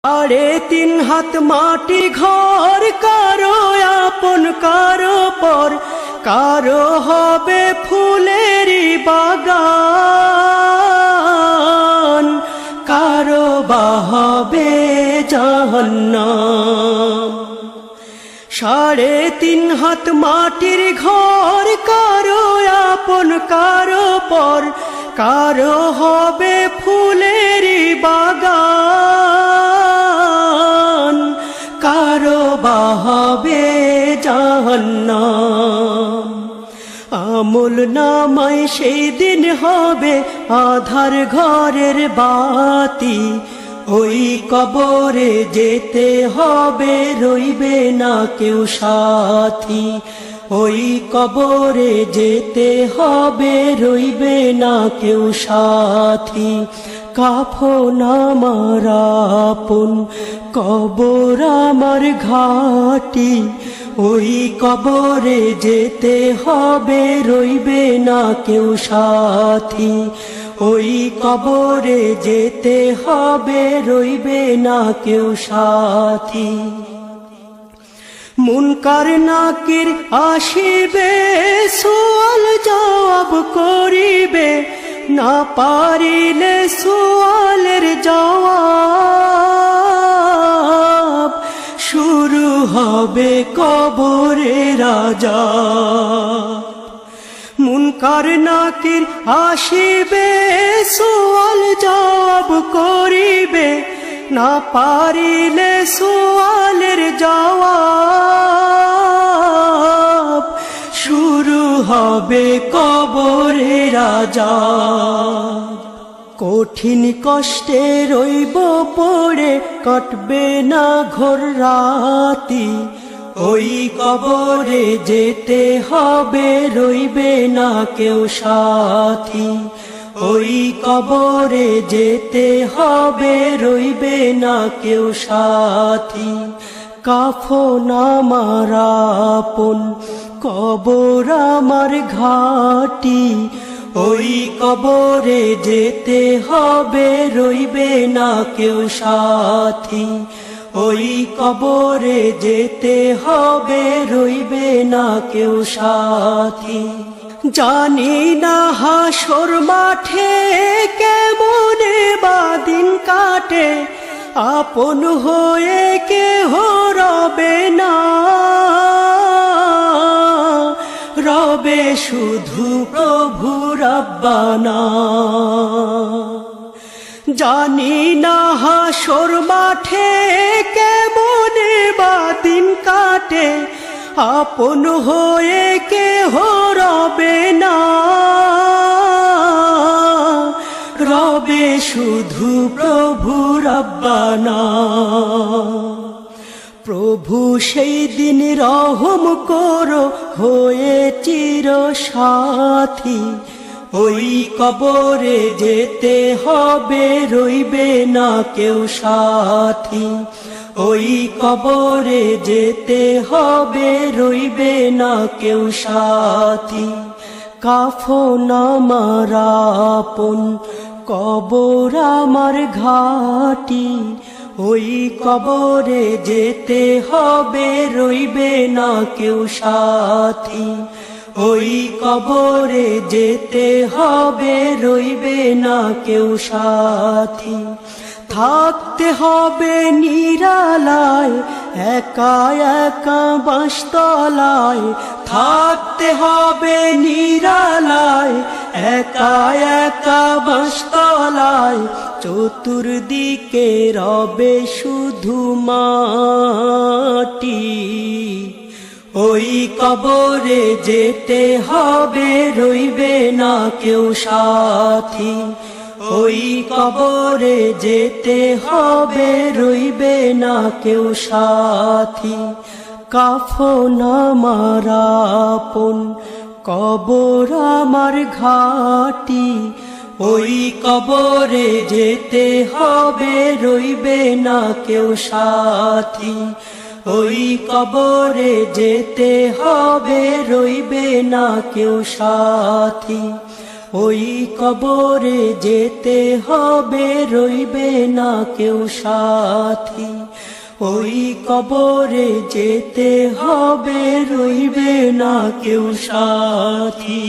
3 হাত মাটি ঘর কারো আপন কারো পর, কারো হবে ফুলেরই বাগান, কারো বা হবে জাহান্নাম। 3.5 হাত মাটির ঘর কারো আপন কারো পর, কারো হবে ফুলেরই বাগান, কারো বা হবে জাহান্নাম। আমল নামায় সেই দিন হবে আধার ঘরের বাতি, ওই কবরে যেতে হবে রইবে না কেউ সাথী, ওই কবরে যেতে হবে রইবে না কেউ সাথী। কাফন আমার আপন কবর আমার ঘাটি, ওই কবরে যেতে হবে রইবে না কেউ সাথী, ওই কবরে যেতে হবে রইবে না কেউ সাথী। মুনকার নাকির আসিবে সুয়াল জবাব করিবে, না পারিলে সুয়ালের জবাব, শুরু হবে কবরের আযাব। মুনকার নাকির আসিবে সুয়াল জবাব করিবে, না পারিলে সুয়ালের জবাব, শুরু হবে কবরের আযাব। কঠিন কষ্টে রইব পড়ে কাটবে না ঘোর রাতি, ওই কবরে যেতে হবে রইবে না কেউ সাথী, ওই কবরে যেতে হবে রইবে না কেউ সাথী। কাফন আমার আপন কবর আমার ঘাটি, ওই কবরে যেতে হবে রইবে না কেউ সাথী, ওই কবরে যেতে হবে রইবে না কেউ সাথী। জানি না হাসর মাঠে কেমনে বাদিন কাটে, আপন হয়ে কেহ রবে না, রবে শুধু প্রভু রাব্বানা। জানি না হাসর মাঠে কেমনে বাদিন কাটে, আপন হয়ে কেহ রবে না, রবে শুধু প্রভু রাব্বানা। প্রভু সেই দিন রহম করো হয়ে চির সাথী, ওই কবরে যেতে হবে রইবে না কেউ সাথী, ওই কবরে যেতে হবে রইবে না কেউ সাথী। কাফন আমার আপন কবর আমার ঘাটি, ওই কবরে যেতে হবে রইবে না কেউ সাথী, ওই কবরে যেতে হবে রইবে না কেউ সাথী। থাকতে হবে নিরালায় একা একা বাঁশতলায়, থাকতে হবে নিরালায় একা একা বাঁশতলায়, চতুর্দিকে রবে শুধু মাটি, ওই কবরে যেতে হবে রইবে না কেউ সাথী, ওই কবরে যেতে হবে রইবে না কেউ সাথী। কাফন আমার আপন কবর আমার ঘাটি, ওই কবরে যেতে হবে রইবে না কেউ সাথী, ওই কবরে যেতে হবে রইবে না কেউ সাথী। ওই কবরে যেতে হবে, রইবে না কেউ সাথী। ওই কবরে যেতে হবে, রইবে না কেউ সাথী।